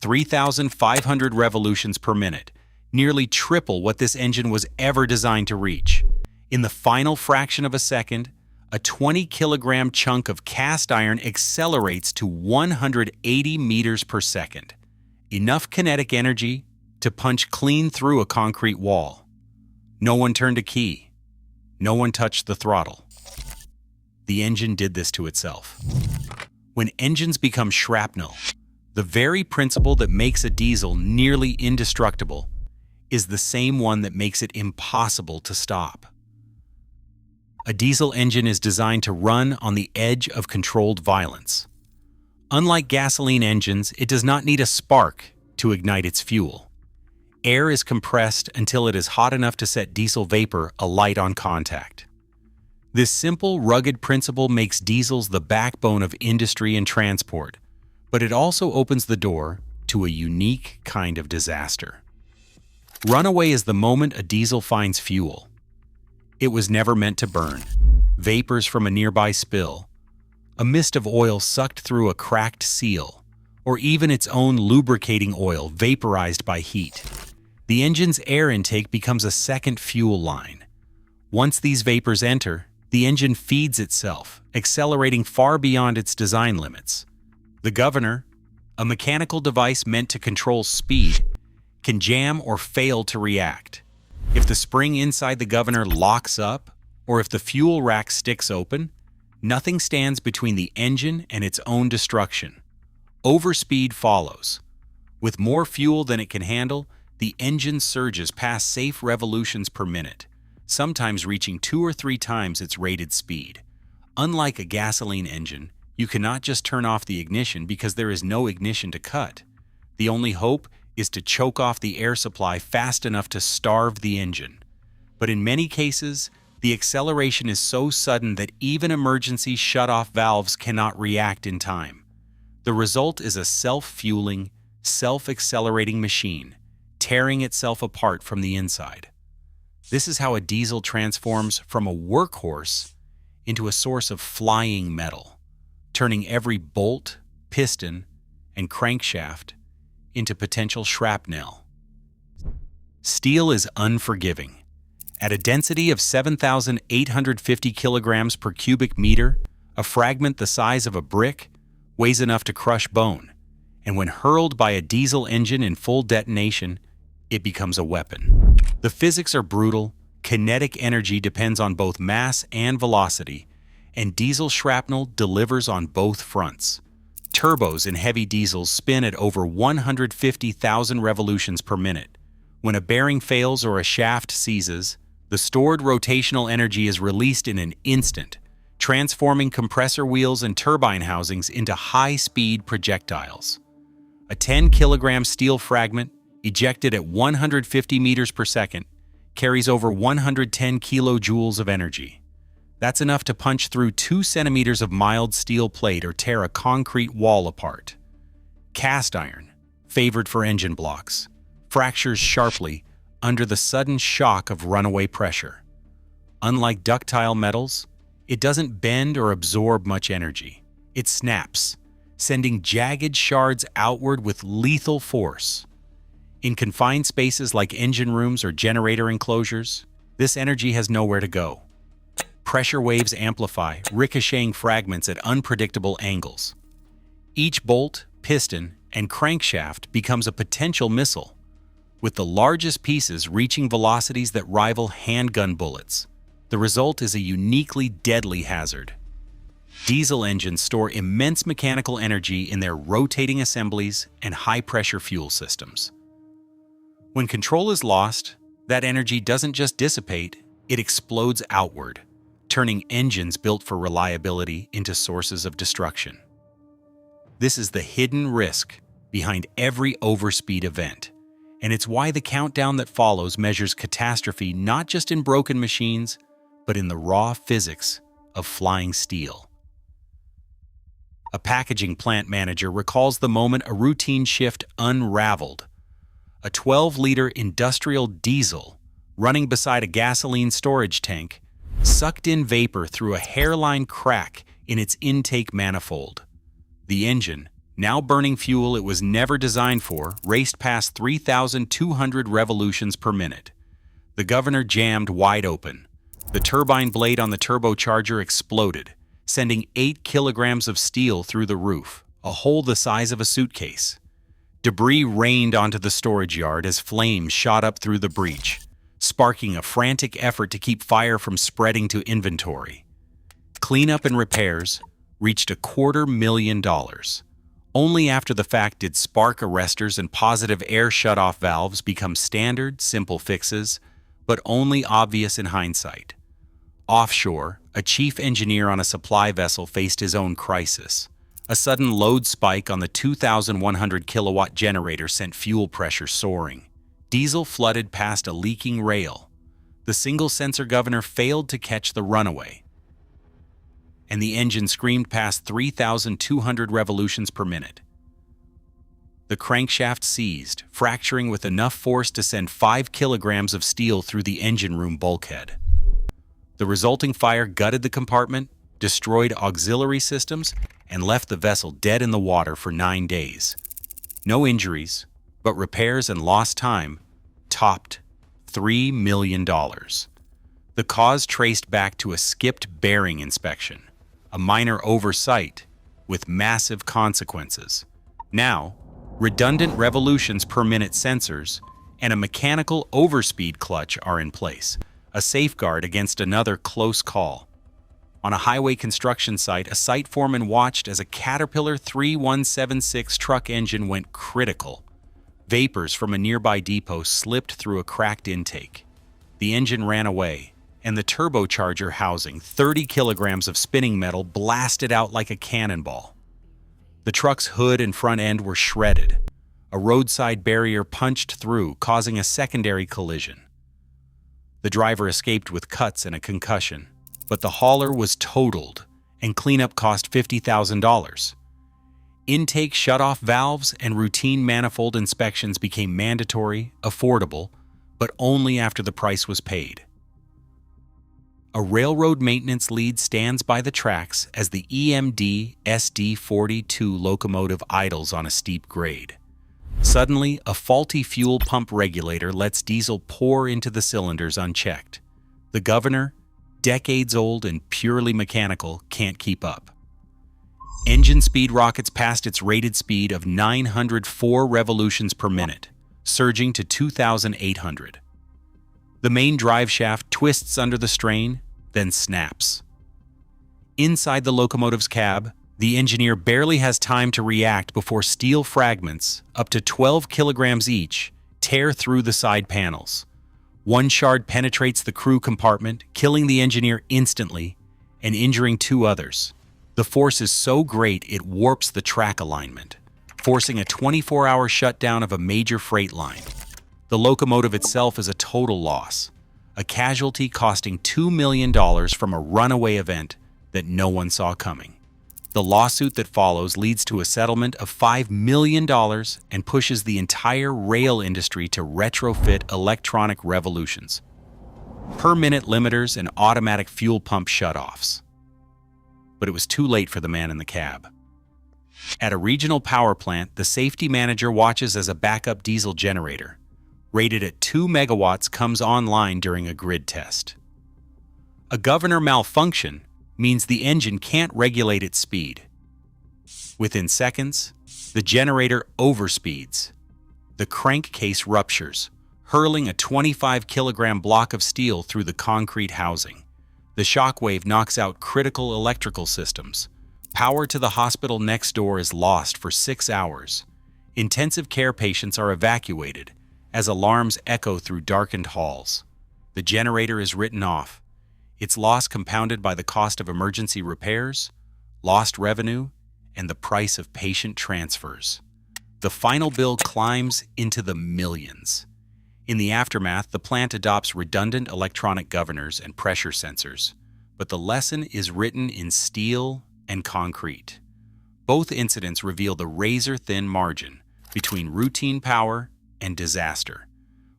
3,500 revolutions per minute, nearly triple what this engine was ever designed to reach. In the final fraction of a second, a 20-kilogram chunk of cast iron accelerates to 180 meters per second, enough kinetic energy to punch clean through a concrete wall. No one turned a key. No one touched the throttle. The engine did this to itself. When engines become shrapnel, the very principle that makes a diesel nearly indestructible is the same one that makes it impossible to stop. A diesel engine is designed to run on the edge of controlled violence. Unlike gasoline engines, it does not need a spark to ignite its fuel. Air is compressed until it is hot enough to set diesel vapor alight on contact. This simple, rugged principle makes diesels the backbone of industry and transport, but it also opens the door to a unique kind of disaster. Runaway is the moment a diesel finds fuel. It was never meant to burn. Vapors from a nearby spill, a mist of oil sucked through a cracked seal, or even its own lubricating oil vaporized by heat. The engine's air intake becomes a second fuel line. Once these vapors enter, the engine feeds itself, accelerating far beyond its design limits. The governor, a mechanical device meant to control speed, can jam or fail to react. If the spring inside the governor locks up, or if the fuel rack sticks open, nothing stands between the engine and its own destruction. Overspeed follows. With more fuel than it can handle, the engine surges past safe revolutions per minute, sometimes reaching 2 or 3 times its rated speed. Unlike a gasoline engine, you cannot just turn off the ignition because there is no ignition to cut. The only hope is to choke off the air supply fast enough to starve the engine. But in many cases, the acceleration is so sudden that even emergency shut-off valves cannot react in time. The result is a self-fueling, self-accelerating machine, tearing itself apart from the inside. This is how a diesel transforms from a workhorse into a source of flying metal, turning every bolt, piston, and crankshaft into potential shrapnel. Steel is unforgiving. At a density of 7,850 kilograms per cubic meter, a fragment the size of a brick weighs enough to crush bone, and when hurled by a diesel engine in full detonation, it becomes a weapon. The physics are brutal, kinetic energy depends on both mass and velocity, and diesel shrapnel delivers on both fronts. Turbos in heavy diesels spin at over 150,000 revolutions per minute. When a bearing fails or a shaft seizes, the stored rotational energy is released in an instant, transforming compressor wheels and turbine housings into high-speed projectiles. A 10-kilogram steel fragment, ejected at 150 meters per second, carries over 110 kilojoules of energy. That's enough to punch through 2 centimeters of mild steel plate or tear a concrete wall apart. Cast iron, favored for engine blocks, fractures sharply under the sudden shock of runaway pressure. Unlike ductile metals, it doesn't bend or absorb much energy. It snaps, sending jagged shards outward with lethal force. In confined spaces like engine rooms or generator enclosures, this energy has nowhere to go. Pressure waves amplify, ricocheting fragments at unpredictable angles. Each bolt, piston, and crankshaft becomes a potential missile, with the largest pieces reaching velocities that rival handgun bullets. The result is a uniquely deadly hazard. Diesel engines store immense mechanical energy in their rotating assemblies and high-pressure fuel systems. When control is lost, that energy doesn't just dissipate, it explodes outward, turning engines built for reliability into sources of destruction. This is the hidden risk behind every overspeed event, and it's why the countdown that follows measures catastrophe not just in broken machines, but in the raw physics of flying steel. A packaging plant manager recalls the moment a routine shift unraveled. A 12-liter industrial diesel running beside a gasoline storage tank sucked in vapor through a hairline crack in its intake manifold. The engine, now burning fuel it was never designed for, raced past 3,200 revolutions per minute. The governor jammed wide open. The turbine blade on the turbocharger exploded, sending 8 kilograms of steel through the roof, a hole the size of a suitcase. Debris rained onto the storage yard as flames shot up through the breach, sparking a frantic effort to keep fire from spreading to inventory. Cleanup and repairs reached $250,000. Only after the fact did spark arresters and positive air shutoff valves become standard, simple fixes, but only obvious in hindsight. Offshore, a chief engineer on a supply vessel faced his own crisis. A sudden load spike on the 2,100 kilowatt generator sent fuel pressure soaring. Diesel flooded past a leaking rail. The single sensor governor failed to catch the runaway, and the engine screamed past 3,200 revolutions per minute. The crankshaft seized, fracturing with enough force to send 5 kilograms of steel through the engine room bulkhead. The resulting fire gutted the compartment, destroyed auxiliary systems, and left the vessel dead in the water for 9 days. No injuries, but repairs and lost time topped $3 million. The cause traced back to a skipped bearing inspection, a minor oversight with massive consequences. Now, redundant revolutions per minute sensors and a mechanical overspeed clutch are in place, a safeguard against another close call. On a highway construction site, a site foreman watched as a Caterpillar 3176 truck engine went critical. Vapors from a nearby depot slipped through a cracked intake. The engine ran away, and the turbocharger housing, 30 kilograms of spinning metal, blasted out like a cannonball. The truck's hood and front end were shredded. A roadside barrier punched through, causing a secondary collision. The driver escaped with cuts and a concussion, but the hauler was totaled, and cleanup cost $50,000. Intake shutoff valves and routine manifold inspections became mandatory, affordable, but only after the price was paid. A railroad maintenance lead stands by the tracks as the EMD SD42 locomotive idles on a steep grade. Suddenly, a faulty fuel pump regulator lets diesel pour into the cylinders unchecked. The governor, decades old and purely mechanical, can't keep up. Engine speed rockets past its rated speed of 904 revolutions per minute, surging to 2,800. The main drive shaft twists under the strain, then snaps. Inside the locomotive's cab, the engineer barely has time to react before steel fragments, up to 12 kilograms each, tear through the side panels. One shard penetrates the crew compartment, killing the engineer instantly and injuring 2 others. The force is so great it warps the track alignment, forcing a 24-hour shutdown of a major freight line. The locomotive itself is a total loss, a casualty costing $2 million from a runaway event that no one saw coming. The lawsuit that follows leads to a settlement of $5 million and pushes the entire rail industry to retrofit electronic revolutions, per-minute limiters, and automatic fuel pump shutoffs. But it was too late for the man in the cab. At a regional power plant, the safety manager watches as a backup diesel generator, rated at 2 megawatts, comes online during a grid test. A governor malfunction means the engine can't regulate its speed. Within seconds, the generator overspeeds. The crankcase ruptures, hurling a 25-kilogram block of steel through the concrete housing. The shockwave knocks out critical electrical systems. Power to the hospital next door is lost for 6 hours. Intensive care patients are evacuated as alarms echo through darkened halls. The generator is written off, its loss compounded by the cost of emergency repairs, lost revenue, and the price of patient transfers. The final bill climbs into the millions. In the aftermath, the plant adopts redundant electronic governors and pressure sensors, but the lesson is written in steel and concrete. Both incidents reveal the razor-thin margin between routine power and disaster.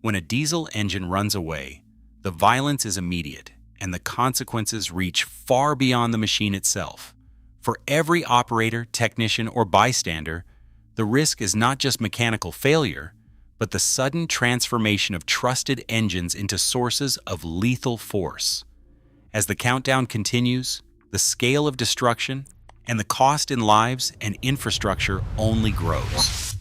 When a diesel engine runs away, the violence is immediate, and the consequences reach far beyond the machine itself. For every operator, technician, or bystander, the risk is not just mechanical failure, but the sudden transformation of trusted engines into sources of lethal force. As the countdown continues, the scale of destruction and the cost in lives and infrastructure only grows.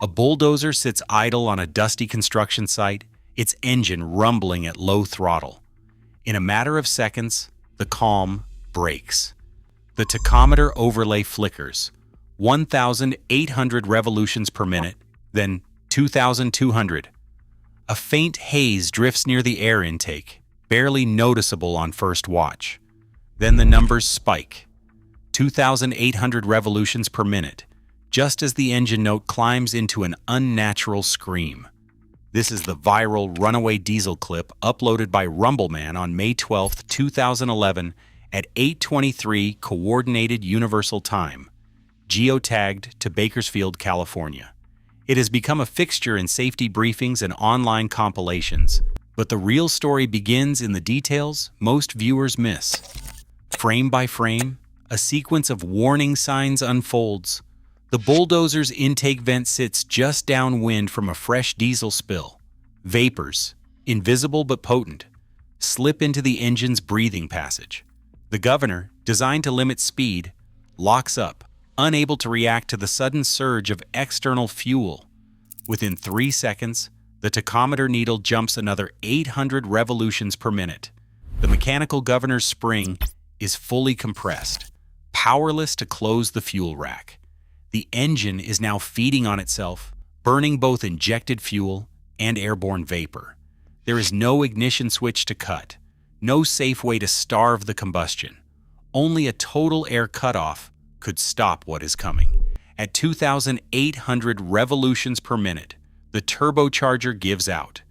A bulldozer sits idle on a dusty construction site, its engine rumbling at low throttle. In a matter of seconds, the calm breaks. The tachometer overlay flickers, 1,800 revolutions per minute, then 2,200. A faint haze drifts near the air intake, barely noticeable on first watch. Then the numbers spike, 2,800 revolutions per minute, just as the engine note climbs into an unnatural scream. This is the viral runaway diesel clip uploaded by Rumbleman on May 12, 2011 at 8:23 Coordinated Universal Time, geotagged to Bakersfield, California. It has become a fixture in safety briefings and online compilations, but the real story begins in the details most viewers miss. Frame by frame, a sequence of warning signs unfolds. The bulldozer's intake vent sits just downwind from a fresh diesel spill. Vapors, invisible but potent, slip into the engine's breathing passage. The governor, designed to limit speed, locks up, unable to react to the sudden surge of external fuel. Within 3 seconds, the tachometer needle jumps another 800 revolutions per minute. The mechanical governor's spring is fully compressed, powerless to close the fuel rack. The engine is now feeding on itself, burning both injected fuel and airborne vapor. There is no ignition switch to cut, no safe way to starve the combustion. Only a total air cutoff could stop what is coming. At 2,800 revolutions per minute, the turbocharger gives out.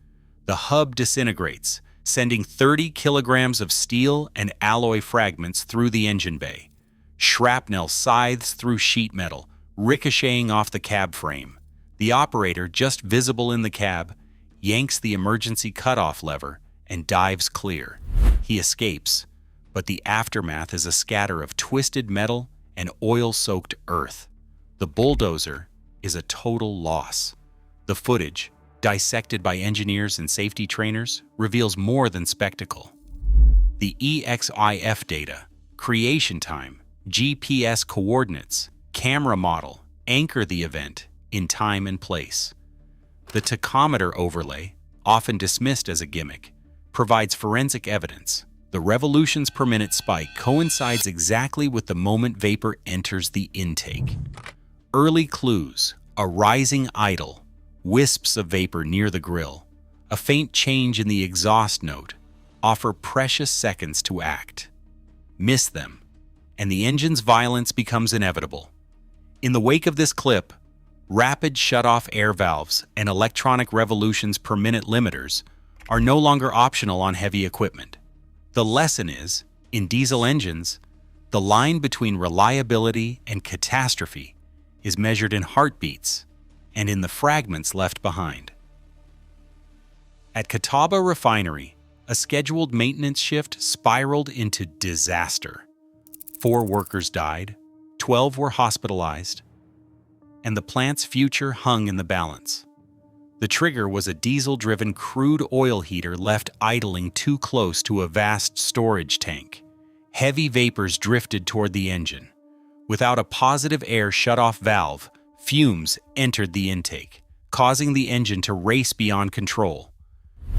The hub disintegrates, sending 30 kilograms of steel and alloy fragments through the engine bay. Shrapnel scythes through sheet metal, ricocheting off the cab frame. The operator, just visible in the cab, yanks the emergency cutoff lever and dives clear. He escapes, but the aftermath is a scatter of twisted metal and oil-soaked earth. The bulldozer is a total loss. The footage, dissected by engineers and safety trainers, reveals more than spectacle. The EXIF data, creation time, GPS coordinates, camera model anchor the event in time and place. The tachometer overlay, often dismissed as a gimmick, provides forensic evidence. The revolutions per minute spike coincides exactly with the moment vapor enters the intake. Early clues: a rising idle, wisps of vapor near the grill, a faint change in the exhaust note, offer precious seconds to act. Miss them, and the engine's violence becomes inevitable. In the wake of this clip, rapid shut-off air valves and electronic revolutions per minute limiters are no longer optional on heavy equipment. The lesson is, in diesel engines, the line between reliability and catastrophe is measured in heartbeats and in the fragments left behind. At Catawba Refinery, a scheduled maintenance shift spiraled into disaster. 4 workers died, 12 were hospitalized, and the plant's future hung in the balance. The trigger was a diesel-driven crude oil heater left idling too close to a vast storage tank. Heavy vapors drifted toward the engine. Without a positive air shut-off valve, fumes entered the intake, causing the engine to race beyond control.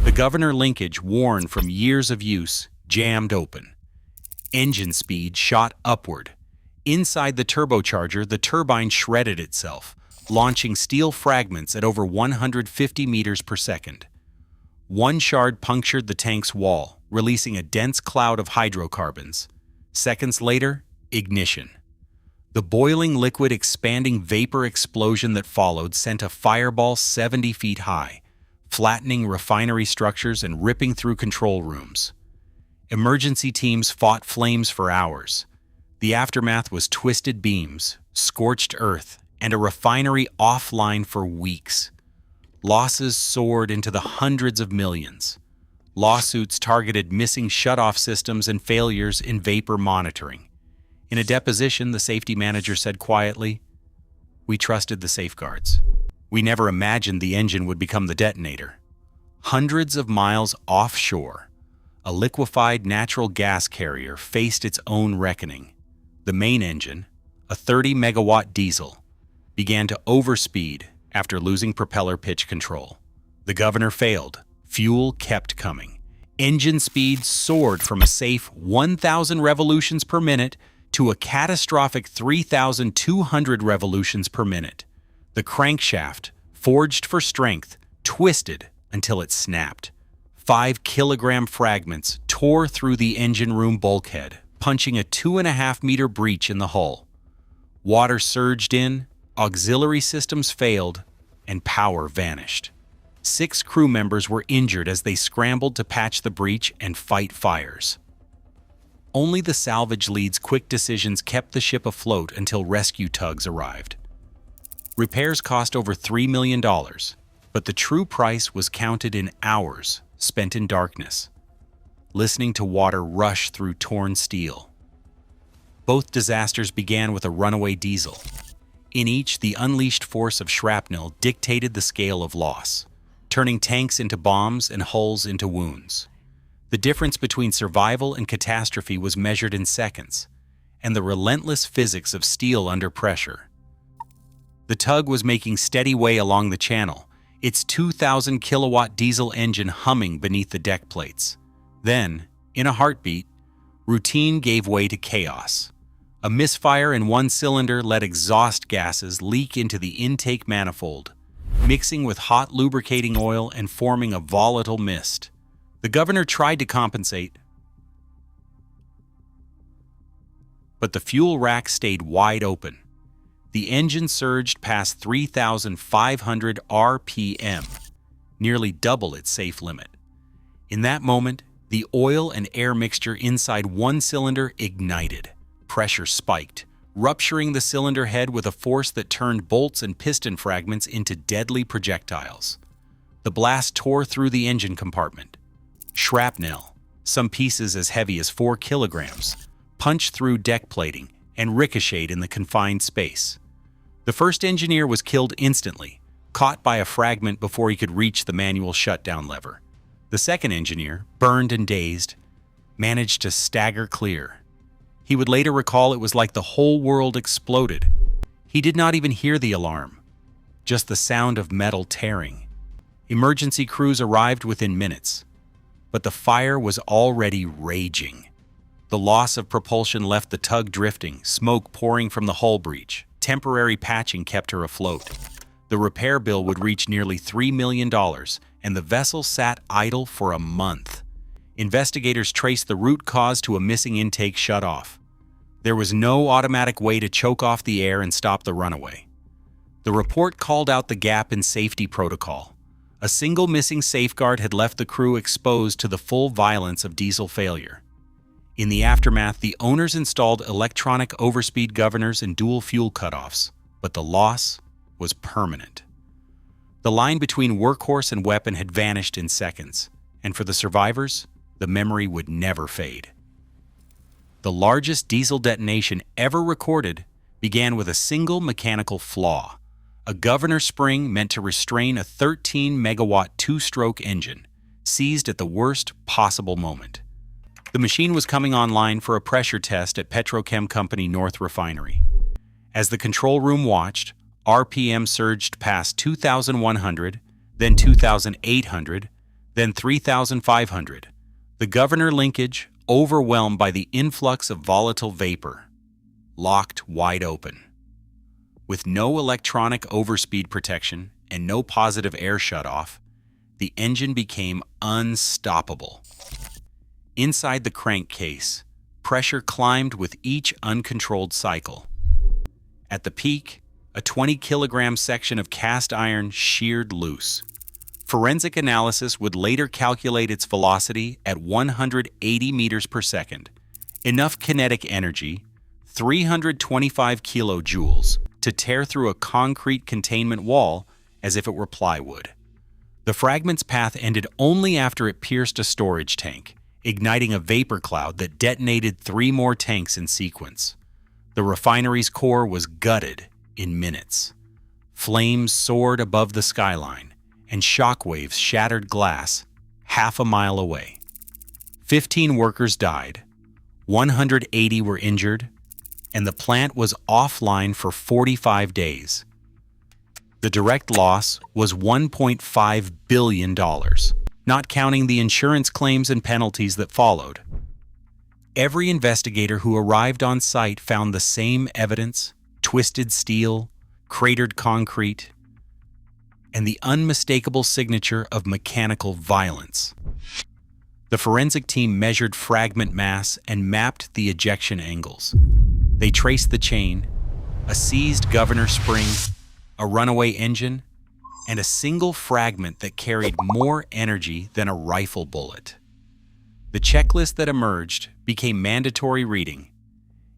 The governor linkage, worn from years of use, jammed open. Engine speed shot upward. Inside the turbocharger, the turbine shredded itself, launching steel fragments at over 150 meters per second. One shard punctured the tank's wall, releasing a dense cloud of hydrocarbons. Seconds later, ignition. The boiling liquid expanding vapor explosion that followed sent a fireball 70 feet high, flattening refinery structures and ripping through control rooms. Emergency teams fought flames for hours. The aftermath was twisted beams, scorched earth, and a refinery offline for weeks. Losses soared into the hundreds of millions. Lawsuits targeted missing shutoff systems and failures in vapor monitoring. In a deposition, the safety manager said quietly, "We trusted the safeguards. We never imagined the engine would become the detonator." Hundreds of miles offshore, a liquefied natural gas carrier faced its own reckoning. The main engine, a 30-megawatt diesel, began to overspeed after losing propeller pitch control. The governor failed. Fuel kept coming. Engine speed soared from a safe 1,000 revolutions per minute to a catastrophic 3,200 revolutions per minute. The crankshaft, forged for strength, twisted until it snapped. 5-kilogram fragments tore through the engine room bulkhead, punching a 2.5-meter breach in the hull. Water surged in, auxiliary systems failed, and power vanished. 6 crew members were injured as they scrambled to patch the breach and fight fires. Only the salvage lead's quick decisions kept the ship afloat until rescue tugs arrived. Repairs cost over $3 million, but the true price was counted in hours spent in darkness, listening to water rush through torn steel. Both disasters began with a runaway diesel. In each, the unleashed force of shrapnel dictated the scale of loss, turning tanks into bombs and hulls into wounds. The difference between survival and catastrophe was measured in seconds, and the relentless physics of steel under pressure. The tug was making steady way along the channel, its 2,000-kilowatt diesel engine humming beneath the deck plates. Then, in a heartbeat, routine gave way to chaos. A misfire in one cylinder let exhaust gases leak into the intake manifold, mixing with hot lubricating oil and forming a volatile mist. The governor tried to compensate, but the fuel rack stayed wide open. The engine surged past 3,500 RPM, nearly double its safe limit. In that moment, the oil and air mixture inside one cylinder ignited. Pressure spiked, rupturing the cylinder head with a force that turned bolts and piston fragments into deadly projectiles. The blast tore through the engine compartment. Shrapnel, some pieces as heavy as 4 kilograms, punched through deck plating and ricocheted in the confined space. The first engineer was killed instantly, caught by a fragment before he could reach the manual shutdown lever. The second engineer, burned and dazed, managed to stagger clear. He would later recall it was like the whole world exploded. He did not even hear the alarm, just the sound of metal tearing. Emergency crews arrived within minutes, but the fire was already raging. The loss of propulsion left the tug drifting, smoke pouring from the hull breach. Temporary patching kept her afloat. The repair bill would reach nearly $3 million, and the vessel sat idle for a month. Investigators traced the root cause to a missing intake shutoff. There was no automatic way to choke off the air and stop the runaway. The report called out the gap in safety protocol. A single missing safeguard had left the crew exposed to the full violence of diesel failure. In the aftermath, the owners installed electronic overspeed governors and dual fuel cutoffs, but the loss was permanent. The line between workhorse and weapon had vanished in seconds, and for the survivors, the memory would never fade. The largest diesel detonation ever recorded began with a single mechanical flaw, a governor spring meant to restrain a 13-megawatt two-stroke engine, seized at the worst possible moment. The machine was coming online for a pressure test at Petrochem Company North Refinery. As the control room watched, RPM surged past 2,100, then 2,800, then 3,500. The governor linkage, overwhelmed by the influx of volatile vapor, locked wide open. With no electronic overspeed protection and no positive air shutoff, the engine became unstoppable. Inside the crankcase, pressure climbed with each uncontrolled cycle. At the peak, a 20-kilogram section of cast iron sheared loose. Forensic analysis would later calculate its velocity at 180 meters per second, enough kinetic energy, 325 kilojoules, to tear through a concrete containment wall as if it were plywood. The fragment's path ended only after it pierced a storage tank, igniting a vapor cloud that detonated 3 more tanks in sequence. The refinery's core was gutted in minutes. Flames soared above the skyline, and shockwaves shattered glass half a mile away. 15 workers died, 180 were injured, and the plant was offline for 45 days. The direct loss was $1.5 billion, not counting the insurance claims and penalties that followed. Every investigator who arrived on site found the same evidence: twisted steel, cratered concrete, and the unmistakable signature of mechanical violence. The forensic team measured fragment mass and mapped the ejection angles. They traced the chain, a seized governor spring, a runaway engine, and a single fragment that carried more energy than a rifle bullet. The checklist that emerged became mandatory reading: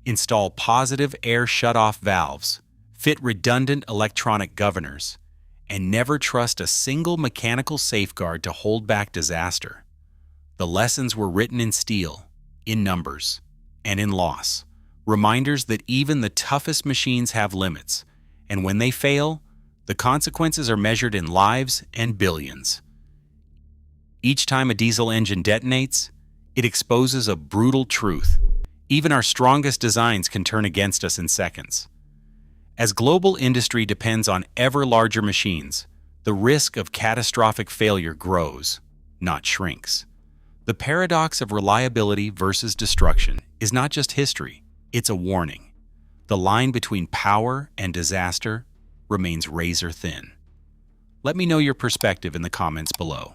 install positive air shutoff valves, fit redundant electronic governors, and never trust a single mechanical safeguard to hold back disaster. The lessons were written in steel, in numbers, and in loss, reminders that even the toughest machines have limits, and when they fail, the consequences are measured in lives and billions. Each time a diesel engine detonates, it exposes a brutal truth. Even our strongest designs can turn against us in seconds. As global industry depends on ever larger machines, the risk of catastrophic failure grows, not shrinks. The paradox of reliability versus destruction is not just history, it's a warning. The line between power and disaster remains razor thin. Let me know your perspective in the comments below.